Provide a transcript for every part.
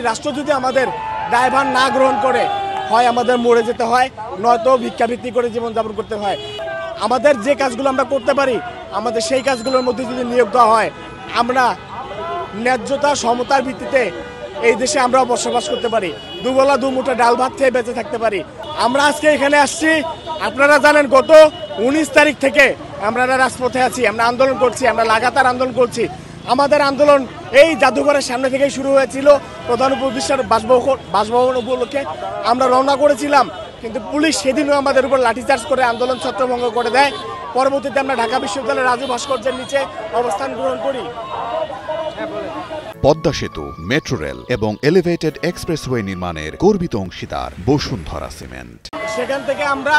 রাষ্ট্র যদি আমাদের দায়ভার না গ্রহণ করে, হয় আমাদের মরে যেতে হয়, নয়তো ভিক্ষাবৃত্তি করে জীবনযাপন করতে হয়। আমাদের যে কাজগুলো আমরা করতে পারি, আমাদের সেই কাজগুলোর মধ্যে যদি নিয়োগ দেওয়া হয়, আমরা ন্যায্যতা সমতার ভিত্তিতে এই দেশে আমরা বসবাস করতে পারি, দুবেলা দুমুঠো ডাল ভাত খেয়ে বেঁচে থাকতে পারি। আমরা আজকে এখানে আসছি, আপনারা জানেন গত 19 তারিখ থেকে আমরা রাজপথে আছি, আমরা আন্দোলন করছি, আমরা লাগাতার আন্দোলন করছি। আমাদের আন্দোলন এই জাদুঘরের সামনে থেকেই শুরু হয়েছিল। প্রধান উপদেষ্টার বাসভবন উপলক্ষে আমরা রওনা করেছিলাম, কিন্তু পুলিশ সেদিনও আমাদের উপর লাঠিচার্জ করে আন্দোলন ছত্রভঙ্গ করে দেয়। পরবর্তীতে আমরা ঢাকা বিশ্ববিদ্যালয়ের রাজু ভাস্কর্যের নিচে অবস্থান গ্রহণ করি। পদ্মা সেতু, মেট্রো রেল এবং এলিভেটেড এক্সপ্রেসওয়ে নির্মাণের গর্বিত অংশীদার বসুন্ধরা সিমেন্ট। সেখান থেকে আমরা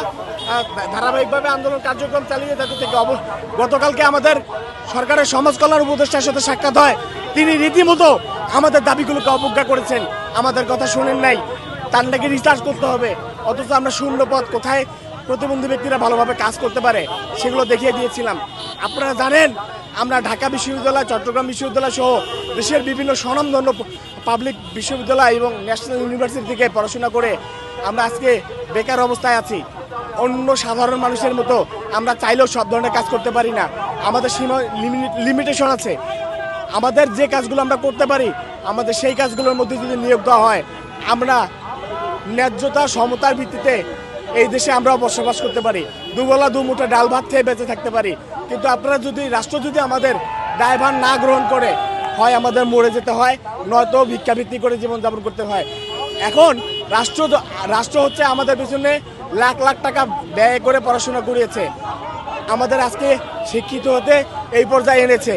ধারাবাহিকভাবে আন্দোলন কার্যক্রম চালিয়ে যেতে থেকে গতকালকে আমাদের সরকারের সমাজ কল্যাণ উপদেষ্টার সাথে সাক্ষাৎ হয়। তিনি রীতিমতো আমাদের দাবিগুলোকে অবজ্ঞা করেছেন, আমাদের কথা শোনেন নাই। তার নাকি রিসার্চ করতে হবে, অথচ আমরা শূন্য পদ কোথায় প্রতিবন্ধী ব্যক্তিরা ভালোভাবে কাজ করতে পারে সেগুলো দেখিয়ে দিয়েছিলাম। আপনারা জানেন আমরা ঢাকা বিশ্ববিদ্যালয়, চট্টগ্রাম বিশ্ববিদ্যালয় সহ দেশের বিভিন্ন স্বনামধন্য পাবলিক বিশ্ববিদ্যালয় এবং ন্যাশনাল ইউনিভার্সিটি থেকে পড়াশোনা করে আমরা আজকে বেকার অবস্থায় আছি। অন্য সাধারণ মানুষের মতো আমরা চাইলেও সব ধরনের কাজ করতে পারি না, আমাদের লিমিটেশন আছে। আমাদের যে কাজগুলো আমরা করতে পারি, আমাদের সেই কাজগুলোর মধ্যে যদি নিয়োগ দেওয়া হয়, আমরা ন্যায্যতা সমতার ভিত্তিতে এই দেশে আমরা বসবাস করতে পারি, দুবেলা দুমুঠো ডাল ভাত খেয়ে বেঁচে থাকতে পারি। কিন্তু আপনারা যদি রাষ্ট্র যদি আমাদের দায়ভার না গ্রহণ করে, হয় আমাদের মরে যেতে হয়, নয়তো ভিক্ষাবৃত্তি করে জীবনযাপন করতে হয়। এখন রাষ্ট্র হচ্ছে আমাদের পিছনে লাখ লাখ টাকা ব্যয় করে পড়াশোনা করিয়েছে, আমাদের আজকে শিক্ষিত হতে এই পর্যায়ে এনেছে।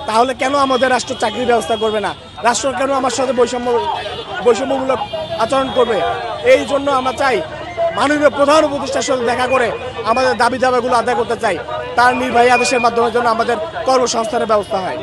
তাহলে কেন আমাদের রাষ্ট্র চাকরির ব্যবস্থা করবে না? রাষ্ট্র কেন আমার সাথে বৈষম্যমূলক আচরণ করবে? এই জন্য আমরা চাই মাননীয় প্রধান উপদেষ্টার সাথে দেখা করে আমাদের দাবি দাবাগুলো আদায় করতে চাই। তার নির্বাহী আদেশের মাধ্যমে যেন আমাদের কর্মসংস্থানের ব্যবস্থা হয়।